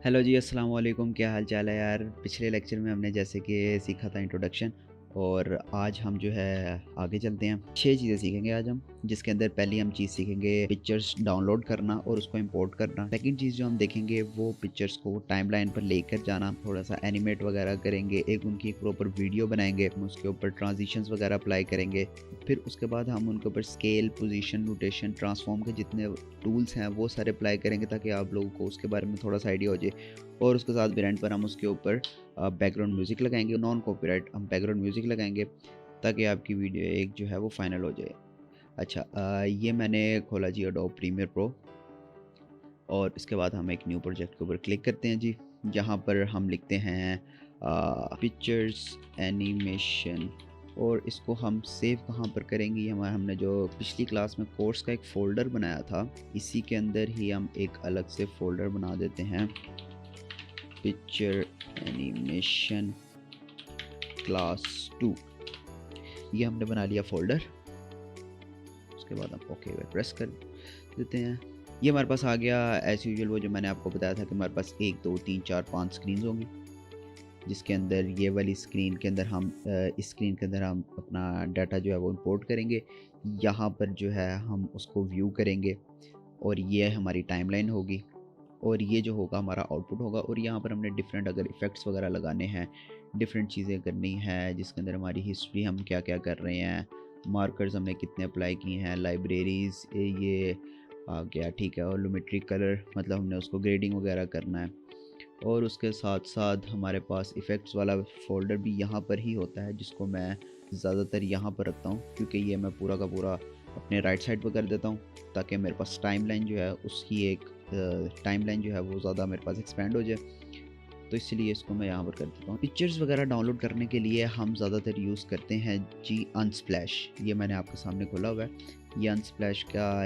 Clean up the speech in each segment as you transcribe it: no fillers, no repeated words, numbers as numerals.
Hello जी, अस्सलाम वालेकुम। क्या हाल चाल है यार। पिछले लेक्चर में हमने जैसे कि सीखा था इंट्रोडक्शन, और आज हम जो है आगे चलते हैं। 6 चीज़ें सीखेंगे आज हम, जिसके अंदर पहली हम चीज़ सीखेंगे पिक्चर्स डाउनलोड करना और उसको इंपोर्ट करना। सेकंड चीज़ जो हम देखेंगे वो पिक्चर्स को टाइमलाइन पर लेकर जाना, थोड़ा सा एनिमेट वगैरह करेंगे, उनकी एक प्रॉपर वीडियो बनाएंगे, हम उसके ऊपर ट्रांजिशंस वगैरह अप्लाई करेंगे। फिर उसके बाद हम उनके ऊपर स्केल, पोजीशन, रोटेशन, ट्रांसफॉर्म के जितने टूल्स हैं वो सारे अप्लाई करेंगे, ताकि आप लोगों को उसके बारे में थोड़ा सा आइडिया हो जाए। और उसके साथ भी रेंट पर हम उसके ऊपर बैकग्राउंड म्यूज़िक लगाएंगे, नॉन कॉपीराइट हम बैकग्राउंड म्यूज़िक लगाएंगे, ताकि आपकी वीडियो एक जो है वो फाइनल हो जाए। अच्छा, ये मैंने खोला जी एडोब प्रीमियर प्रो, और इसके बाद हम एक न्यू प्रोजेक्ट के ऊपर क्लिक करते हैं जी, जहाँ पर हम लिखते हैं पिक्चर्स एनिमेशन, और इसको हम सेव कहाँ पर करेंगे। हमारा हमने जो पिछली क्लास में कोर्स का एक फ़ोल्डर बनाया था, इसी के अंदर ही हम एक अलग से फ़ोल्डर बना देते हैं, पिक्चर एनिमेशन क्लास 2। ये हमने बना लिया फ़ोल्डर। उसके बाद हम ओके पे प्रेस कर देते हैं। ये हमारे पास आ गया एज़ यूजुअल, वो जो मैंने आपको बताया था कि हमारे पास 1 2 3 4 5 स्क्रीन्स होंगी, जिसके अंदर ये वाली स्क्रीन के अंदर हम इस स्क्रीन के अंदर हम अपना डाटा जो है वो इंपोर्ट करेंगे। यहाँ पर जो है हम उसको व्यू करेंगे, और ये हमारी टाइमलाइन होगी, और ये जो होगा हमारा आउटपुट होगा। और यहाँ पर हमने डिफरेंट अगर इफ़ेक्ट्स वगैरह लगाने हैं, डिफरेंट चीज़ें करनी है, जिसके अंदर हमारी हिस्ट्री, हम क्या क्या कर रहे हैं, मार्कर्स हमने कितने अप्लाई किए हैं, लाइब्रेरीज़ ये आ गया, ठीक है, वॉल्यूमेट्री कलर मतलब हमने उसको ग्रेडिंग वगैरह करना है। और उसके साथ साथ हमारे पास इफ़ेक्ट्स वाला फ़ोल्डर भी यहाँ पर ही होता है, जिसको मैं ज़्यादातर यहाँ पर रखता हूँ, क्योंकि ये मैं पूरा का पूरा अपने राइट साइड पर कर देता हूँ, ताकि मेरे पास टाइमलाइन जो है उसकी एक टाइमलाइन जो है वो ज़्यादा मेरे पास एक्सपेंड हो जाए। तो इसलिए इसको मैं यहाँ पर कर देता हूँ। पिक्चर्स वगैरह डाउनलोड करने के लिए हम ज़्यादातर यूज़ करते हैं जी अनस्प्लैश। ये मैंने आपके सामने खोला हुआ है। ये अनस्प्लैश का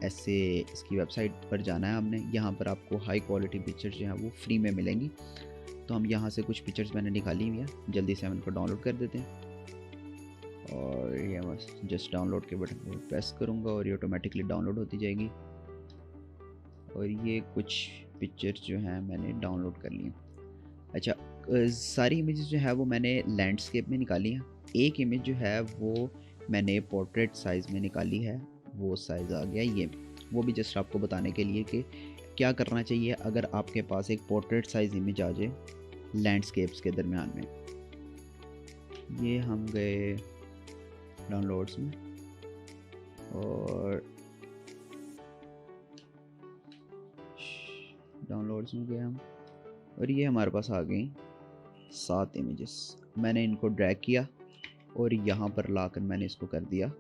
ऐसे इसकी वेबसाइट पर जाना है हमने। यहाँ पर आपको हाई क्वालिटी पिक्चर्स जो हैं वो फ्री में मिलेंगी। तो हम यहाँ से कुछ पिक्चर्स मैंने निकाली हुई हैं, जल्दी से हम इनको डाउनलोड कर देते हैं। और ये बस जस्ट डाउनलोड के बटन पर प्रेस करूँगा और ये ऑटोमेटिकली डाउनलोड होती जाएगी। और ये कुछ पिक्चर्स जो हैं मैंने डाउनलोड कर ली हैं। अच्छा, सारी इमेजेस जो है वो मैंने लैंडस्केप में निकाली हैं। एक इमेज जो है वो मैंने पोर्ट्रेट साइज़ में निकाली है, वो साइज़ आ गया ये। वो भी जस्ट आपको बताने के लिए कि क्या करना चाहिए अगर आपके पास एक पोर्ट्रेट साइज़ इमेज आ जाए लैंडस्केप्स के दरमियान में। ये हम गए डाउनलोड्स में, और डाउनलोड्स में गए हम, और ये हमारे पास आ गई 7 इमेजेस। मैंने इनको ड्रैग किया और यहाँ पर लाकर मैंने इसको कर दिया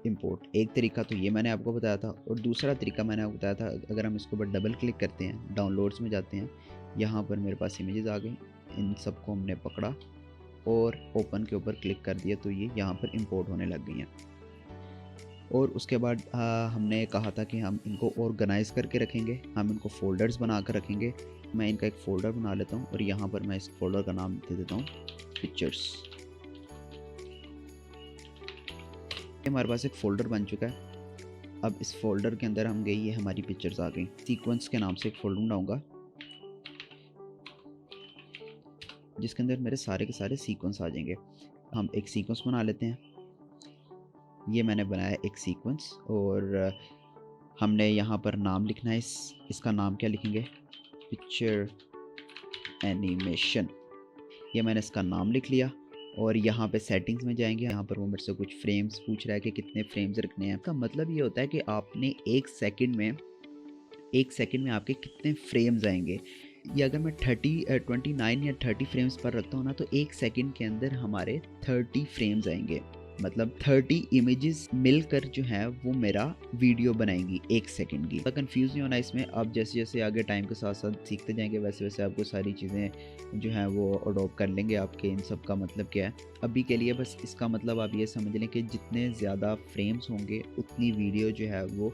इंपोर्ट। एक तरीका तो ये मैंने आपको बताया था, और दूसरा तरीका मैंने आपको बताया था, अगर हम इसके ऊपर डबल क्लिक करते हैं, डाउनलोड्स में जाते हैं, यहाँ पर मेरे पास इमेजेस आ गई। इन सबको हमने पकड़ा और ओपन के ऊपर क्लिक कर दिया, तो ये यहाँ पर इंपोर्ट होने लग गई हैं। और उसके बाद हमने कहा था कि हम इनको ऑर्गेनाइज करके रखेंगे, हम इनको फ़ोल्डर्स बना कर रखेंगे। मैं इनका एक फ़ोल्डर बना लेता हूँ, और यहाँ पर मैं इस फोल्डर का नाम दे देता हूँ पिक्चर्स। हमारे पास एक फ़ोल्डर बन चुका है। अब इस फ़ोल्डर के अंदर हम गए, ये हमारी पिक्चर्स आ गई। सीक्वेंस के नाम से एक फ़ोल्डर बनाऊँगा, जिसके अंदर मेरे सारे के सारे सीक्वेंस आ जाएंगे। हम एक सीक्वेंस बना लेते हैं। ये मैंने बनाया एक सीक्वेंस, और हमने यहाँ पर नाम लिखना है। इसका नाम क्या लिखेंगे, पिक्चर एनिमेशन। ये मैंने इसका नाम लिख लिया, और यहाँ पे सेटिंग्स में जाएंगे। यहाँ पर वो मेरे से कुछ फ्रेम्स पूछ रहा है कि कितने फ्रेम्स रखने हैं। इसका मतलब ये होता है कि आपने एक सेकंड में आपके कितने फ्रेम्स आएंगे। ये अगर मैं 29 या 30 फ्रेम्स पर रखता हूँ ना, तो एक सेकंड के अंदर हमारे 30 फ्रेम्स आएंगे। मतलब 30 इमेजेस मिलकर जो है वो मेरा वीडियो बनाएंगी एक सेकंड की। कंफ्यूज नहीं होना इसमें। अब जैसे जैसे आगे टाइम के साथ साथ सीखते जाएंगे, वैसे वैसे आपको सारी चीज़ें जो हैं वो अडॉप्ट कर लेंगे। आपके इन सब का मतलब क्या है, अभी के लिए बस इसका मतलब आप ये समझ लें कि जितने ज़्यादा फ्रेम्स होंगे उतनी वीडियो जो है वो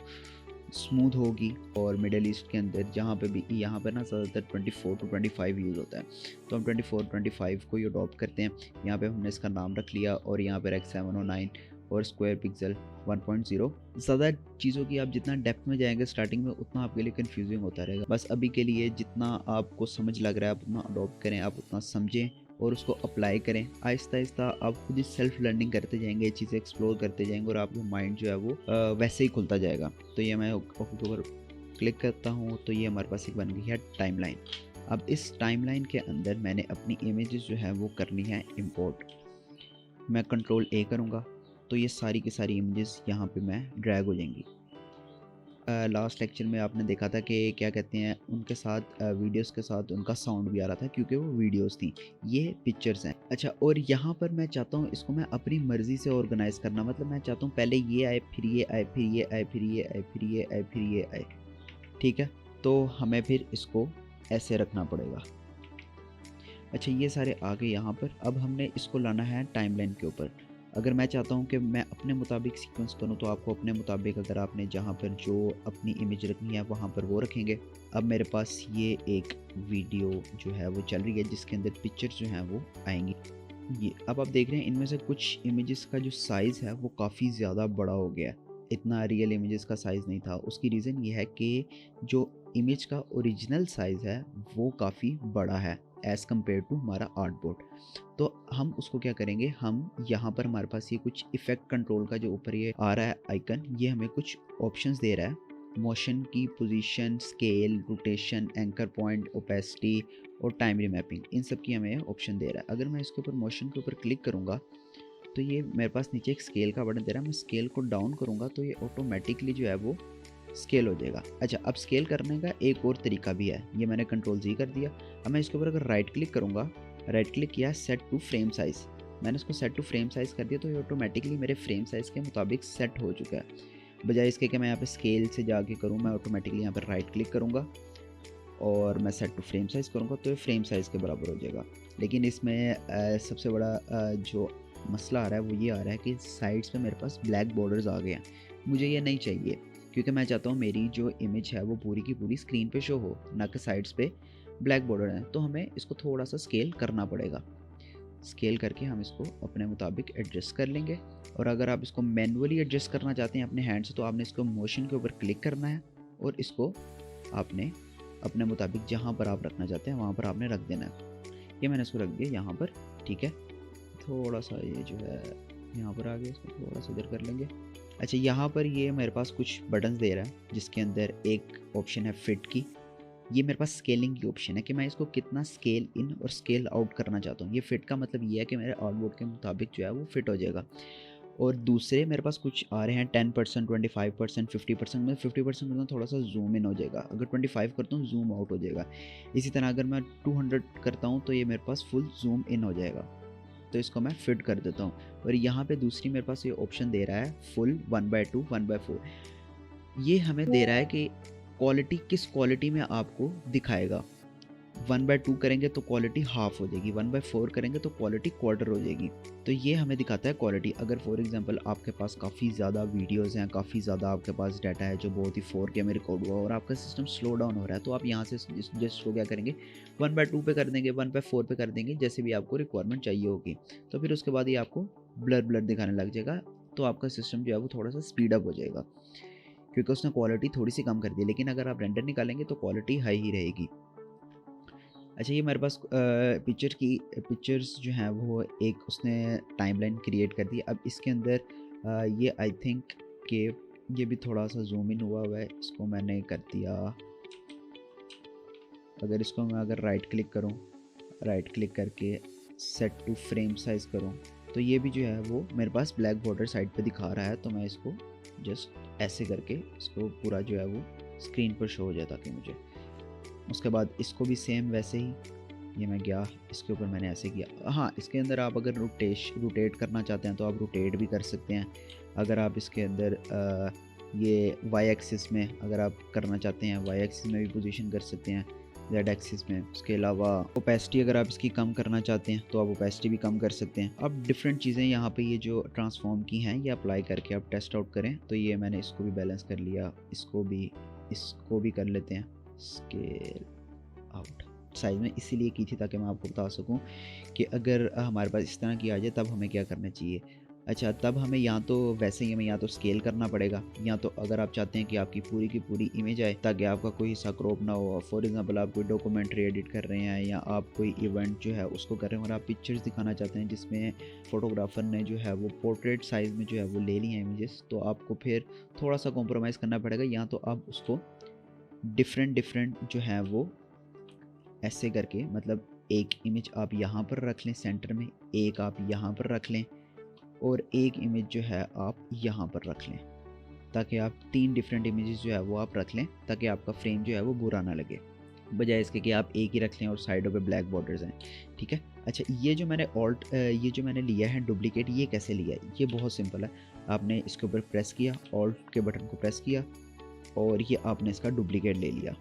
स्मूथ होगी। और मिडल ईस्ट के अंदर जहाँ पे भी, यहाँ पर ना ज़्यादातर 24 to 25 यूज़ होता है, तो हम 24 25 को ही अडॉप्ट करते हैं। यहाँ पे हमने इसका नाम रख लिया, और यहाँ पर X709 और स्क्वायर पिक्सल 1.0। ज़्यादा चीज़ों की आप जितना डेप्थ में जाएंगे स्टार्टिंग में उतना आपके लिए कंफ्यूजिंग होता रहेगा। बस अभी के लिए जितना आपको समझ लग रहा है आप उतना अडॉप्ट करें, आप उतना समझें और उसको अप्लाई करें। आहिस्ता आहिस्ता आप खुद ही सेल्फ लर्निंग करते जाएंगे, चीज़ें एक्सप्लोर करते जाएंगे और आपका माइंड जो है वो वैसे ही खुलता जाएगा। तो ये मैं ओके के ऊपर क्लिक करता हूँ तो ये हमारे पास एक बन गई है टाइमलाइन। अब इस टाइमलाइन के अंदर मैंने अपनी इमेजेस जो है वो करनी है इंपोर्ट। मैं कंट्रोल ए करूँगा तो ये सारी की सारी इमेजेस यहाँ पे मैं ड्रैग हो जाएंगी। लास्ट लेक्चर में आपने देखा था कि क्या कहते हैं उनके साथ वीडियोस के साथ उनका साउंड भी आ रहा था क्योंकि वो वीडियोस थी, ये पिक्चर्स हैं। अच्छा, और यहाँ पर मैं चाहता हूँ इसको मैं अपनी मर्ज़ी से ऑर्गेनाइज करना, मतलब मैं चाहता हूँ पहले ये आए, फिर ये आए, फिर ये आए, फिर ये आए, फिर ये आए, फिर ये आए। ठीक है, तो हमें फिर इसको ऐसे रखना पड़ेगा। अच्छा, ये सारे आ गए यहाँ पर। अब हमने इसको लाना है टाइमलाइन के ऊपर। अगर मैं चाहता हूँ कि मैं अपने मुताबिक सीक्वेंस करूँ तो आपको अपने मुताबिक, अगर आपने जहाँ पर जो अपनी इमेज रखनी है वहाँ पर वो रखेंगे। अब मेरे पास ये एक वीडियो जो है वो चल रही है जिसके अंदर पिक्चर्स जो हैं वो आएंगी। ये अब आप देख रहे हैं इनमें से कुछ इमेजेस का जो साइज़ है वो काफ़ी ज़्यादा बड़ा हो गया है। इतना रियल इमेजेस का साइज़ नहीं था। उसकी रीज़न ये है कि जो इमेज का ओरिजिनल साइज़ है वो काफ़ी बड़ा है एज़ कम्पेयर टू हमारा आर्टबोर्ड। तो हम उसको क्या करेंगे, हम यहाँ पर हमारे पास ये कुछ इफ़ेक्ट कंट्रोल का जो ऊपर ये आ रहा है आइकन, ये हमें कुछ ऑप्शंस दे रहा है। मोशन की position, scale, rotation, anchor point, opacity और टाइम रीमैपिंग, इन सब की हमें ऑप्शन दे रहा है। अगर मैं इसके ऊपर मोशन के ऊपर क्लिक करूँगा तो ये मेरे पास नीचे एक स्केल का बटन दे रहा है। मैं स्केल को डाउन करूँगा तो ये ऑटोमेटिकली जो है वो स्केल हो जाएगा। अच्छा, अब स्केल करने का एक और तरीका भी है, ये मैंने कंट्रोल जी कर दिया। अब मैं इसके ऊपर अगर राइट क्लिक करूँगा, राइट क्लिक किया, सेट टू फ्रेम साइज़, मैंने इसको सेट टू फ्रेम साइज़ कर दिया तो ये ऑटोमेटिकली मेरे फ्रेम साइज़ के मुताबिक सेट हो चुका है। बजाय इसके कि मैं यहाँ पे स्केल से जाके करूँ, मैं ऑटोमेटिकली यहाँ पर राइट क्लिक करूँगा और मैं सेट टू फ्रेम साइज़ करूँगा तो ये फ्रेम साइज़ के बराबर हो जाएगा। लेकिन इसमें सबसे बड़ा जो मसला आ रहा है वो ये आ रहा है कि साइड्स पे मेरे पास ब्लैक बॉर्डर्स आ गए हैं। मुझे ये नहीं चाहिए क्योंकि मैं चाहता हूँ मेरी जो इमेज है वो पूरी की पूरी स्क्रीन पे शो हो, ना कि साइड्स पे ब्लैक बॉर्डर है। तो हमें इसको थोड़ा सा स्केल करना पड़ेगा। स्केल करके हम इसको अपने मुताबिक एडजस्ट कर लेंगे। और अगर आप इसको मैनुअली एडजस्ट करना चाहते हैं अपने हैंड से तो आपने इसको मोशन के ऊपर क्लिक करना है और इसको आपने अपने मुताबिक जहाँ पर आप रखना चाहते हैं वहाँ पर आपने रख देना है। ये मैंने इसको रख दिया यहाँ पर। ठीक है, थोड़ा सा ये जो है यहाँ पर आ गया, इसको थोड़ा सा इधर कर लेंगे। अच्छा, यहाँ पर ये मेरे पास कुछ बटन्स दे रहा है जिसके अंदर एक ऑप्शन है फिट की। ये मेरे पास स्केलिंग की ऑप्शन है कि मैं इसको कितना स्केल इन और स्केल आउट करना चाहता हूँ। ये फिट का मतलब ये है कि मेरे आउटबोर्ड के मुताबिक जो है वो फिट हो जाएगा। और दूसरे मेरे पास कुछ आ रहे हैं 10%, 25%, 50%। में 50% में थोड़ा सा जूम इन हो जाएगा, अगर 25 करता हूँ जूम आउट हो जाएगा। इसी तरह अगर मैं 200 करता हूँ तो ये मेरे पास फुल जूम इन हो जाएगा। तो इसको मैं फिट कर देता हूँ। और यहाँ पे दूसरी मेरे पास ये ऑप्शन दे रहा है फुल 1/2, 1/4। ये हमें दे रहा है कि क्वालिटी किस क्वालिटी में आपको दिखाएगा। 1/2 करेंगे तो क्वालिटी हाफ हो जाएगी, 1/4 करेंगे तो क्वालिटी क्वार्टर हो जाएगी। तो ये हमें दिखाता है क्वालिटी। अगर फॉर एग्जांपल आपके पास काफ़ी ज़्यादा वीडियोस हैं, काफ़ी ज़्यादा आपके पास डाटा है जो बहुत ही 4K में रिकॉर्ड हुआ और आपका सिस्टम स्लो डाउन हो रहा है, तो आप यहाँ से जस्ट को क्या करेंगे, 1/2 पे कर देंगे, 1/4 पे कर देंगे, जैसे भी आपको रिक्वायरमेंट चाहिए होगी। तो फिर उसके बाद ये आपको ब्लर ब्लर दिखाने लग जाएगा। तो आपका सिस्टम जो है वो थोड़ा सा स्पीड अप हो जाएगा क्योंकि उसने क्वालिटी थोड़ी सी कम कर दी। लेकिन अगर आप रेंडर निकालेंगे तो क्वालिटी हाई ही रहेगी। अच्छा, ये मेरे पास पिक्चर्स जो हैं वो एक उसने टाइमलाइन क्रिएट कर दी। अब इसके अंदर ये आई थिंक कि ये भी थोड़ा सा जूम इन हुआ है, इसको मैंने कर दिया। अगर इसको मैं अगर राइट क्लिक करूं, राइट क्लिक करके सेट टू फ्रेम साइज़ करूं तो ये भी जो है वो मेरे पास ब्लैक बॉर्डर साइड पे दिखा रहा है। तो मैं इसको जस्ट ऐसे करके इसको पूरा जो है वो स्क्रीन पर शो हो जाए ताकि मुझे। उसके बाद इसको भी सेम वैसे ही, ये मैं गया इसके ऊपर मैंने ऐसे किया। हाँ, इसके अंदर आप अगर रोटेट करना चाहते हैं तो आप रोटेट भी कर सकते हैं। अगर आप इसके अंदर ये वाई एक्सिस में अगर आप करना चाहते हैं, वाई एक्सिस में भी पोजीशन कर सकते हैं, जेड एक्सिस में। उसके अलावा ओपेसिटी अगर आप इसकी कम करना चाहते हैं तो आप ओपेसिटी भी कम कर सकते हैं। अब डिफरेंट चीज़ें यहाँ पे ये जो ट्रांसफॉर्म की हैं ये अप्लाई करके आप टेस्ट आउट करें। तो ये मैंने इसको भी बैलेंस कर लिया, इसको भी कर लेते हैं स्केल आउट। साइज में इसीलिए की थी ताकि मैं आपको बता सकूं कि अगर हमारे पास इस तरह की आ जाए तब हमें क्या करना चाहिए। अच्छा, तब हमें या तो वैसे ही हमें या तो स्केल करना पड़ेगा, या तो अगर आप चाहते हैं कि आपकी पूरी की पूरी इमेज आए ताकि आपका कोई हिस्सा क्रॉप ना हो। फॉर एग्जांपल आप कोई डॉक्यूमेंट्री एडिट कर रहे हैं या आप कोई इवेंट जो है उसको कर रहे हैं और आप पिक्चर्स दिखाना चाहते हैं जिसमें फोटोग्राफर ने जो है वो पोर्ट्रेट साइज़ में जो है वो ले ली हैं इमेजेस, तो आपको फिर थोड़ा सा कॉम्प्रोमाइज़ करना पड़ेगा। या तो आप उसको डिफरेंट डिफरेंट जो है वो ऐसे करके, मतलब एक इमेज आप यहाँ पर रख लें सेंटर में, एक आप यहाँ पर रख लें और एक इमेज जो है आप यहाँ पर रख लें, ताकि आप 3 डिफरेंट इमेजेस जो है वो आप रख लें ताकि आपका फ्रेम जो है वो बुरा ना लगे, बजाय इसके कि आप एक ही रख लें और साइडों पे ब्लैक बॉर्डर्स हैं। ठीक है। अच्छा, ये जो मैंने लिया है डुप्लीकेट, ये कैसे लिया है? ये बहुत सिंपल है। आपने इसके ऊपर प्रेस किया, ऑल्ट के बटन को प्रेस किया और ये आपने इसका डुप्लीकेट ले लिया।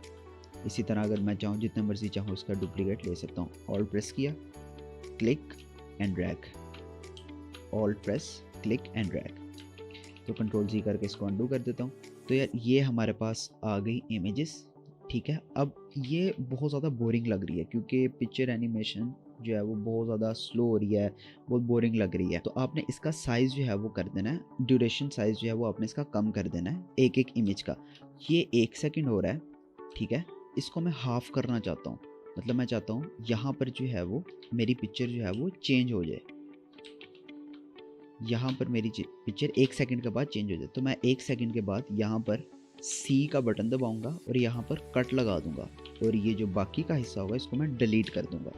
इसी तरह अगर मैं चाहूँ जितने मर्जी चाहूँ इसका डुप्लीकेट ले सकता हूँ। ऑल्ट प्रेस किया, click and drag, alt press, click and drag. तो कंट्रोल जी करके इसको अंडू कर देता हूँ। तो यार ये हमारे पास आ गई इमेजेस। ठीक है। अब ये बहुत ज़्यादा बोरिंग लग रही है क्योंकि पिक्चर एनिमेशन जो है वो बहुत ज़्यादा स्लो हो रही है, बहुत बोरिंग लग रही है। तो आपने इसका साइज़ जो है वो कर देना है, ड्यूरेशन साइज़ जो है वो आपने इसका कम कर देना है एक एक इमेज का। ये 1 सेकंड हो रहा है। ठीक है। इसको मैं हाफ करना चाहता हूँ, मतलब मैं चाहता हूँ यहाँ पर जो है वो मेरी पिक्चर जो है वो चेंज हो जाए, यहाँ पर मेरी पिक्चर 1 सेकंड के बाद चेंज हो जाए। तो मैं 1 सेकंड के बाद यहाँ पर सी का बटन दबाऊंगा और यहाँ पर कट लगा दूंगा और ये जो बाकी का हिस्सा होगा इसको मैं डिलीट कर दूंगा।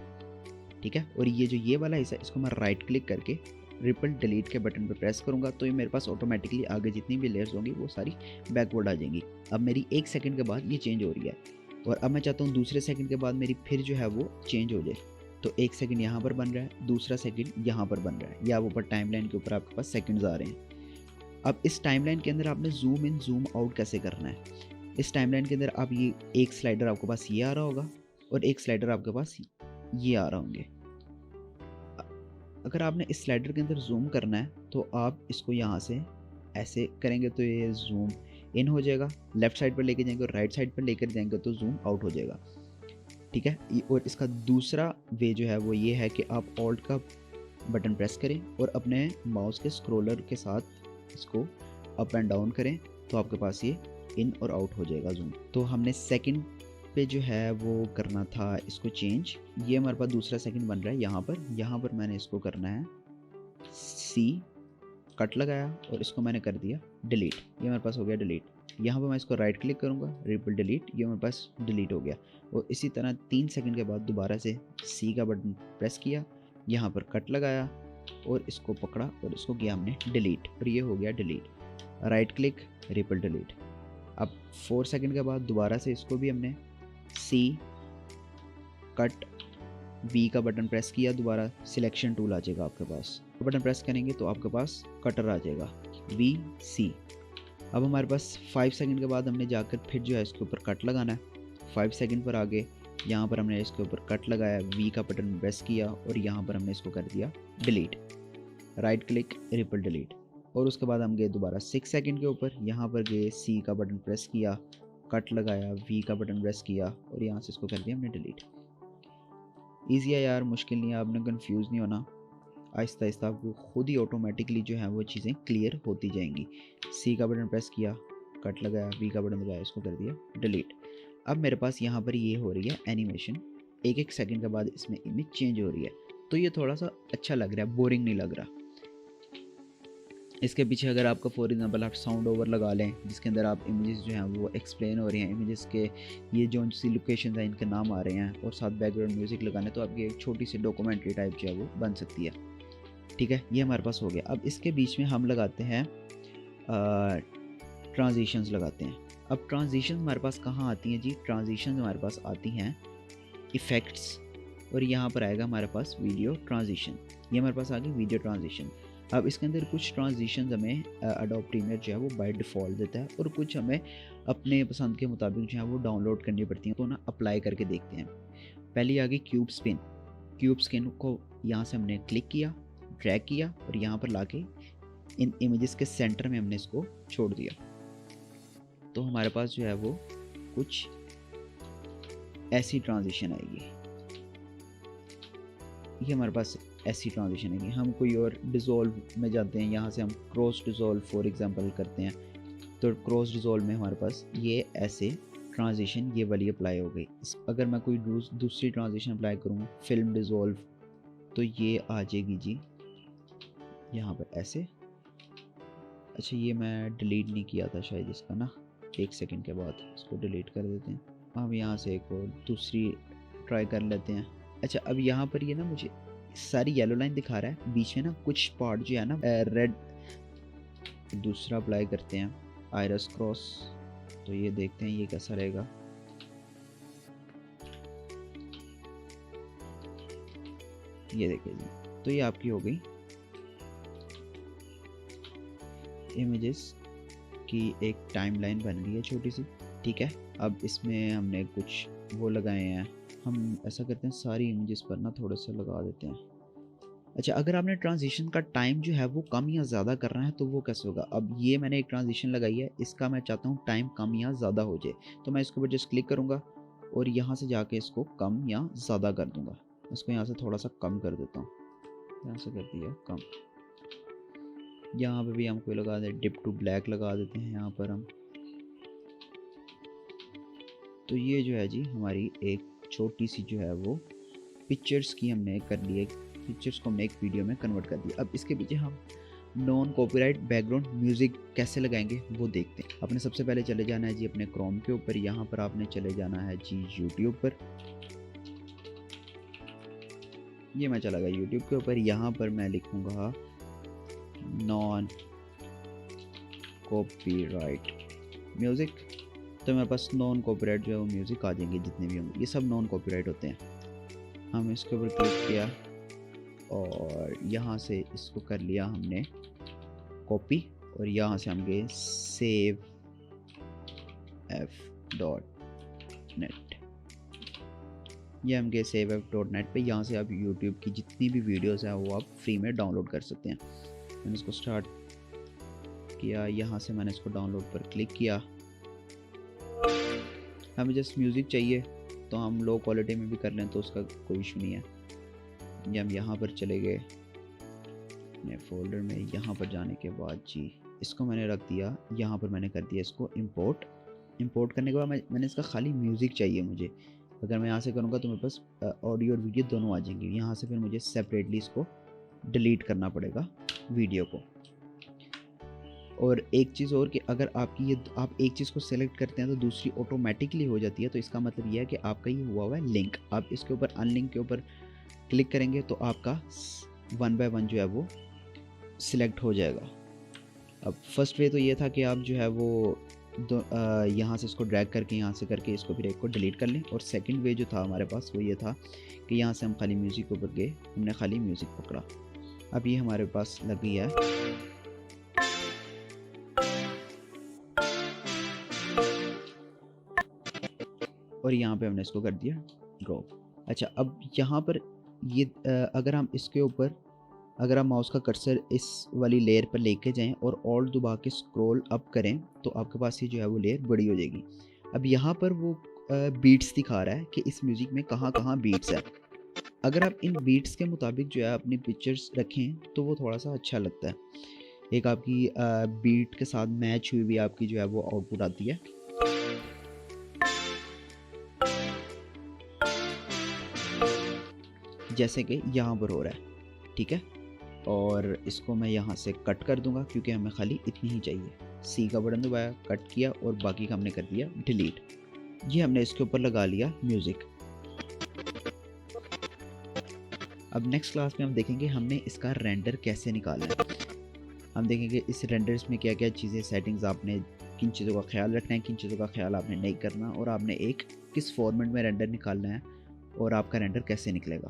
ठीक है। और ये जो ये वाला हिस्सा इसको मैं राइट क्लिक करके रिपल डिलीट के बटन पर प्रेस करूंगा तो ये मेरे पास ऑटोमेटिकली आगे जितनी भी लेयर्स होंगी वो सारी बैकवर्ड आ जाएंगी। अब मेरी 1 सेकंड के बाद ये चेंज हो रही है और अब मैं चाहता हूँ दूसरे सेकंड के बाद मेरी फिर जो है वो चेंज हो जाए। तो 1 सेकंड यहाँ पर बन रहा है, दूसरा सेकंड यहाँ पर बन रहा है, या ऊपर टाइमलाइन के ऊपर आपके पास सेकंड्स आ रहे हैं। अब इस टाइमलाइन के अंदर आपने जूम इन जूम आउट कैसे करना है? इस टाइमलाइन के अंदर आप ये एक स्लाइडर आपके पास ये आ रहा होगा और एक स्लाइडर आपके पास ये आ रहा होंगे। अगर आपने इस स्लाइडर के अंदर जूम करना है तो आप इसको यहाँ से ऐसे करेंगे तो ये जूम इन हो जाएगा, लेफ्ट साइड पर लेके जाएंगे और राइट साइड पर लेकर जाएंगे तो जूम आउट हो जाएगा। ठीक है। और इसका दूसरा वे जो है वो ये है कि आप ऑल्ट का बटन प्रेस करें और अपने माउस के स्क्रोलर के साथ इसको अप एंड डाउन करें तो आपके पास ये इन और आउट हो जाएगा जूम। तो हमने सेकंड पे जो है वो करना था इसको चेंज। ये हमारे पास दूसरा सेकंड बन रहा है यहाँ पर मैंने इसको करना है सी, कट लगाया और इसको मैंने कर दिया डिलीट। ये मेरे पास हो गया डिलीट। यहाँ पर मैं इसको राइट क्लिक करूँगा, रिपल डिलीट, ये मेरे पास डिलीट हो गया। और इसी तरह 3 सेकंड के बाद दोबारा से सी का बटन प्रेस किया, यहाँ पर कट लगाया और इसको पकड़ा और इसको किया हमने डिलीट और ये हो गया delete. Right click, ripple delete. अब 4 सेकंड के बाद दोबारा से इसको भी हमने सी, कट, वी का बटन प्रेस किया, दोबारा सिलेक्शन टूल आ जाएगा आपके पास, बटन प्रेस करेंगे तो आपके पास कटर आ जाएगा वी सी। अब हमारे पास 5 सेकंड के बाद हमने जाकर फिर जो है इसके ऊपर कट लगाना है। 5 सेकंड पर आगे यहाँ पर हमने इसके ऊपर कट लगाया, वी का बटन प्रेस किया और यहाँ पर हमने इसको कर दिया delete. Right click, ripple delete. और उसके बाद हम गए दोबारा 6 सेकंड के ऊपर, यहाँ पर गए सी का बटन प्रेस किया, कट लगाया, वी का बटन प्रेस किया और यहाँ से इसको कर दिया हमने डिलीट। ईजी है यार, मुश्किल नहीं है, आपने कंफ्यूज नहीं होना। आहिस्ता आहिस्ता आपको खुद ही ऑटोमेटिकली जो है वो चीज़ें क्लियर होती जाएंगी। सी का बटन प्रेस किया, कट लगाया, वी का बटन दबाया, इसको कर दिया डिलीट। अब मेरे पास यहाँ पर ये हो रही है एनिमेशन, एक एक सेकंड के बाद इसमें इमेज चेंज हो रही है, तो ये थोड़ा सा अच्छा लग रहा है, बोरिंग नहीं लग रहा। इसके पीछे अगर आपका फॉर एग्जांपल आप साउंड ओवर लगा लें जिसके अंदर आप इमेजेस जो हैं वो एक्सप्लेन हो रही हैं, इमेजेस के ये जो सी लोकेशन है इनके नाम आ रहे हैं और साथ बैकग्राउंड म्यूज़िक लगाने, तो आपकी एक छोटी सी डॉक्यूमेंट्री टाइप जो है वो बन सकती है। ठीक है। ये हमारे पास हो गया। अब इसके बीच में हम लगाते हैं ट्रांजिशंस लगाते हैं। अब ट्रांजिशन हमारे पास कहाँ आती हैं जी? ट्रांजिशन हमारे पास आती हैं इफ़ेक्ट्स और यहाँ पर आएगा हमारे पास वीडियो ट्रांजिशन। ये हमारे पास आ गई वीडियो ट्रांजिशन। अब इसके अंदर कुछ ट्रांजिशन हमें एडोब प्रीमियर जो है वो बाय डिफ़ॉल्ट देता है और कुछ हमें अपने पसंद के मुताबिक जो है वो डाउनलोड करनी पड़ती हैं। तो ना अप्लाई करके देखते हैं। पहली आ गई क्यूब स्पिन। क्यूब स्पिन को यहाँ से हमने क्लिक किया, ड्रैग किया और यहाँ पर लाके इन इमेजेस के सेंटर में हमने इसको छोड़ दिया, तो हमारे पास जो है वो कुछ ऐसी ट्रांजिशन आएगी। ये हमारे पास ऐसी ट्रांजिशन है कि हम कोई और डिज़ोल्व में जाते हैं, यहाँ से हम क्रॉस डिज़ोल्व फॉर एग्जांपल करते हैं, तो क्रॉस डिज़ोल्व में हमारे पास ये ऐसे ट्रांजिशन ये वाली अप्लाई हो गई। अगर मैं कोई दूसरी ट्रांजिशन अप्लाई करूँ फिल्म डिज़ोल्व, तो ये आ जाएगी जी यहाँ पर ऐसे। अच्छा ये मैं डिलीट नहीं किया था शायद इसका ना, एक सेकंड के बाद इसको डिलीट कर देते हैं। हम यहाँ से एक और दूसरी ट्राई कर लेते हैं। अच्छा अब यहाँ पर ये ना मुझे सारी येलो लाइन दिखा रहा है, बीच में ना कुछ पार्ट जो है ना रेड। दूसरा अप्लाई करते हैं आयरस क्रॉस, तो ये देखते हैं ये कैसा रहेगा। ये देखिए जी, तो ये आपकी हो गई इमेजेस की एक टाइमलाइन बन गई है छोटी सी। ठीक है, अब इसमें हमने कुछ वो लगाए हैं, हम ऐसा करते हैं सारी इमेजेस पर ना थोड़ा सा लगा देते हैं। अच्छा अगर आपने ट्रांजिशन का टाइम जो है वो कम या ज़्यादा करना है तो वो कैसे होगा। अब ये मैंने एक ट्रांजिशन लगाई है, इसका मैं चाहता हूँ टाइम कम या ज़्यादा हो जाए, तो मैं इसके ऊपर जस्ट क्लिक करूँगा और यहाँ से जाके इसको कम या ज़्यादा कर दूँगा। इसको यहाँ से थोड़ा सा कम कर देता हूँ, यहाँ से कर दिया कम। यहाँ पे भी हम कोई लगा दें डिप टू ब्लैक लगा देते हैं यहाँ पर हम। तो ये जो है जी हमारी एक छोटी सी जो है वो पिक्चर्स की हमने कर ली है, पिक्चर्स को हमने एक वीडियो में कन्वर्ट कर दिया। अब इसके पीछे हम नॉन कॉपीराइट बैकग्राउंड म्यूज़िक कैसे लगाएंगे वो देखते हैं। आपने सबसे पहले चले जाना है जी अपने क्रोम के ऊपर, यहाँ पर आपने चले जाना है जी यूट्यूब पर। ये मैं चला गया यूट्यूब के ऊपर, यहाँ पर मैं लिखूँगा नॉन कॉपीराइट म्यूज़िक, तो मेरे पास नॉन कॉपीराइट जो है वो म्यूज़िक आ जाएंगे जितने भी होंगे, ये सब नॉन कॉपीराइट होते हैं। हम इसके ऊपर क्लिक किया और यहाँ से इसको कर लिया हमने कॉपी, और यहाँ से हम गए save f.net। ये हम गए save f.net पे। यहाँ से आप YouTube की जितनी भी वीडियोस हैं वो आप फ्री में डाउनलोड कर सकते हैं। मैंने इसको स्टार्ट किया, यहाँ से मैंने इसको डाउनलोड पर क्लिक किया। हमें जस्ट म्यूज़िक चाहिए तो हम लो क्वालिटी में भी कर लें तो उसका कोई इशू नहीं है। ये हम यहाँ पर चले गए अपने फोल्डर में, यहाँ पर जाने के बाद जी इसको मैंने रख दिया, यहाँ पर मैंने कर दिया इसको इंपोर्ट करने के बाद मैंने इसका खाली म्यूज़िक चाहिए मुझे। अगर मैं यहाँ से करूँगा तो मेरे पास ऑडियो और वीडियो दोनों आ जाएंगे। यहाँ से फिर मुझे सेपरेटली इसको डिलीट करना पड़ेगा वीडियो को। और एक चीज़ और कि अगर आपकी ये आप एक चीज़ को सेलेक्ट करते हैं तो दूसरी ऑटोमेटिकली हो जाती है, तो इसका मतलब यह है कि आपका ये हुआ है लिंक। आप इसके ऊपर अनलिंक के ऊपर क्लिक करेंगे तो आपका 1 बाय 1 जो है वो सिलेक्ट हो जाएगा। अब फर्स्ट वे तो ये था कि आप जो है वो यहाँ से इसको ड्रैग करके यहाँ से करके इसको फिर एक को डिलीट कर लें, और सेकंड वे जो था हमारे पास वो ये था कि यहाँ से हम खाली म्यूज़िक के ऊपर गए, हमने खाली म्यूज़िक पकड़ा। अब ये हमारे पास लग गई है और यहाँ पे हमने इसको कर दिया ड्रॉप। अच्छा अब यहाँ पर ये अगर हम इसके ऊपर अगर हम माउस का कर्सर इस वाली लेयर पर लेके जाएं और ऑल्ट दबा के स्क्रॉल अप करें तो आपके पास ये जो है वो लेयर बड़ी हो जाएगी। अब यहाँ पर वो बीट्स दिखा रहा है कि इस म्यूज़िक में कहाँ कहाँ बीट्स है। अगर आप इन बीट्स के मुताबिक जो है अपनी पिक्चर्स रखें तो वो थोड़ा सा अच्छा लगता है। एक आपकी बीट के साथ मैच हुई भी आपकी जो है वो आउटपुट आती है। जैसे कि यहाँ पर हो रहा है, ठीक है। और इसको मैं यहाँ से कट कर दूंगा क्योंकि हमें खाली इतनी ही चाहिए। सी का बटन दबाया, कट किया और बाकी का हमने कर दिया डिलीट। ये हमने इसके ऊपर लगा लिया म्यूज़िक। अब नेक्स्ट क्लास में हम देखेंगे हमने इसका रेंडर कैसे निकालना है। हम देखेंगे इस रेंडर्स में क्या क्या चीज़ें सेटिंग्स आपने किन चीज़ों का ख्याल रखना है, किन चीज़ों का ख्याल आपने नहीं करना, और आपने एक किस फॉर्मेट में रेंडर निकालना है और आपका रेंडर कैसे निकलेगा।